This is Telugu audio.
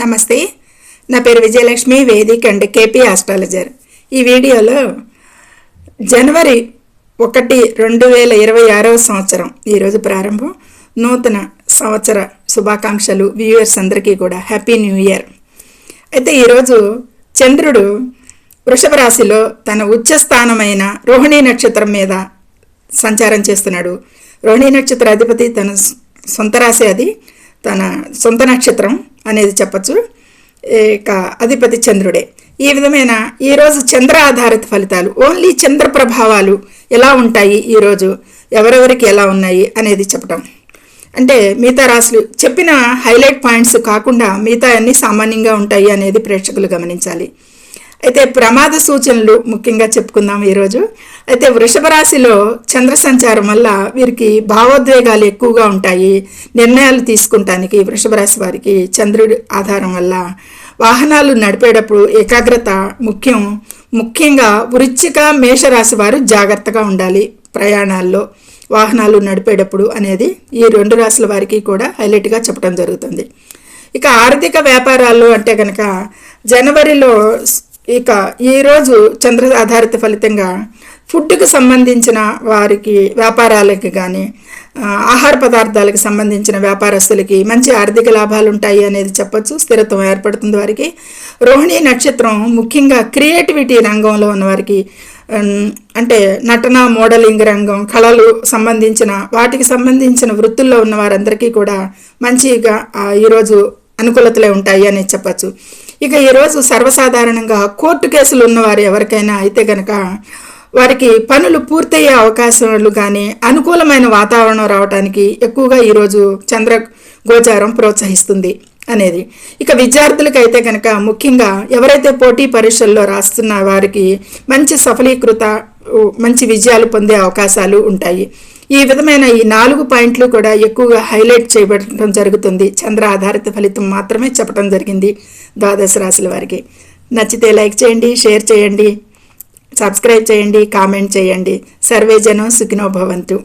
నమస్తే, నా పేరు Vijayalakshmi, Vedic and KP astrologer. ఈ వీడియోలో జనవరి 1, 2026 సంవత్సరం ఈరోజు ప్రారంభం. నూతన సంవత్సర శుభాకాంక్షలు వ్యూయర్స్ అందరికీ కూడా హ్యాపీ న్యూ ఇయర్. అయితే ఈరోజు చంద్రుడు వృషభ రాశిలో తన ఉచ్చస్థానమైన రోహిణీ నక్షత్రం మీద సంచారం చేస్తున్నాడు. రోహిణీ నక్షత్ర అధిపతి తన సొంత రాశి, అది తన సొంత నక్షత్రం అనేది చెప్పచ్చు. ఇక అధిపతి చంద్రుడే. ఈ విధమైన ఈరోజు చంద్ర ఆధారిత ఫలితాలు, ఓన్లీ చంద్ర ప్రభావాలు ఎలా ఉంటాయి, ఈరోజు ఎవరెవరికి ఎలా ఉన్నాయి అనేది చెప్పటం. అంటే మిగతా రాశులు చెప్పిన హైలైట్ పాయింట్స్ కాకుండా మిగతా అన్నీ సామాన్యంగా ఉంటాయి అనేది ప్రేక్షకులు గమనించాలి. అయితే ప్రమాద సూచనలు ముఖ్యంగా చెప్పుకుందాం ఈరోజు. అయితే వృషభ రాశిలో చంద్ర సంచారం వల్ల వీరికి భావోద్వేగాలు ఎక్కువగా ఉంటాయి. నిర్ణయాలు తీసుకుంటానికి వృషభ రాశి వారికి చంద్రుడి ఆధారం వల్ల వాహనాలు నడిపేటప్పుడు ఏకాగ్రత ముఖ్యంగా వృశ్చిక మేషరాశి వారు జాగ్రత్తగా ఉండాలి ప్రయాణాల్లో, వాహనాలు నడిపేటప్పుడు అనేది ఈ రెండు రాశుల వారికి కూడా హైలైట్గా చెప్పడం జరుగుతుంది. ఇక ఆర్థిక వ్యాపారాలు అంటే కనుక జనవరిలో ఇక ఈరోజు చంద్ర ఆధారిత ఫలితంగా ఫుడ్కి సంబంధించిన వారికి వ్యాపారాలకి కానీ ఆహార పదార్థాలకు సంబంధించిన వ్యాపారస్తులకి మంచి ఆర్థిక లాభాలు ఉంటాయి అనేది చెప్పచ్చు. స్థిరత్వం ఏర్పడుతుంది వారికి. రోహిణీ నక్షత్రం ముఖ్యంగా క్రియేటివిటీ రంగంలో ఉన్నవారికి, అంటే నటన, మోడలింగ్ రంగం, కళలు సంబంధించిన వాటికి సంబంధించిన వృత్తుల్లో ఉన్న వారందరికీ కూడా మంచిగా ఈరోజు అనుకూలతలే ఉంటాయి అనేది చెప్పచ్చు. ఇక ఈరోజు సర్వసాధారణంగా కోర్టు కేసులు ఉన్నవారు ఎవరికైనా అయితే కనుక వారికి పనులు పూర్తయ్యే అవకాశాలు కానీ అనుకూలమైన వాతావరణం రావడానికి ఎక్కువగా ఈరోజు చంద్ర గోచారం ప్రోత్సహిస్తుంది అనేది. ఇక విద్యార్థులకైతే కనుక ముఖ్యంగా ఎవరైతే పోటీ పరీక్షల్లో రాస్తున్న వారికి మంచి సఫలీకృత, మంచి విజయాలు పొందే అవకాశాలు ఉంటాయి. ఈ విధమైన ఈ 4 పాయింట్లు కూడా ఎక్కువగా హైలైట్ చేయబడటం జరుగుతుంది. చంద్ర ఆధారిత ఫలితం మాత్రమే చెప్పడం జరిగింది ద్వాదశ రాశుల వారికి. నచ్చితే లైక్ చేయండి, షేర్ చేయండి, సబ్స్క్రైబ్ చేయండి, కామెంట్ చేయండి. సర్వే జనం సుఖినో భవంతు.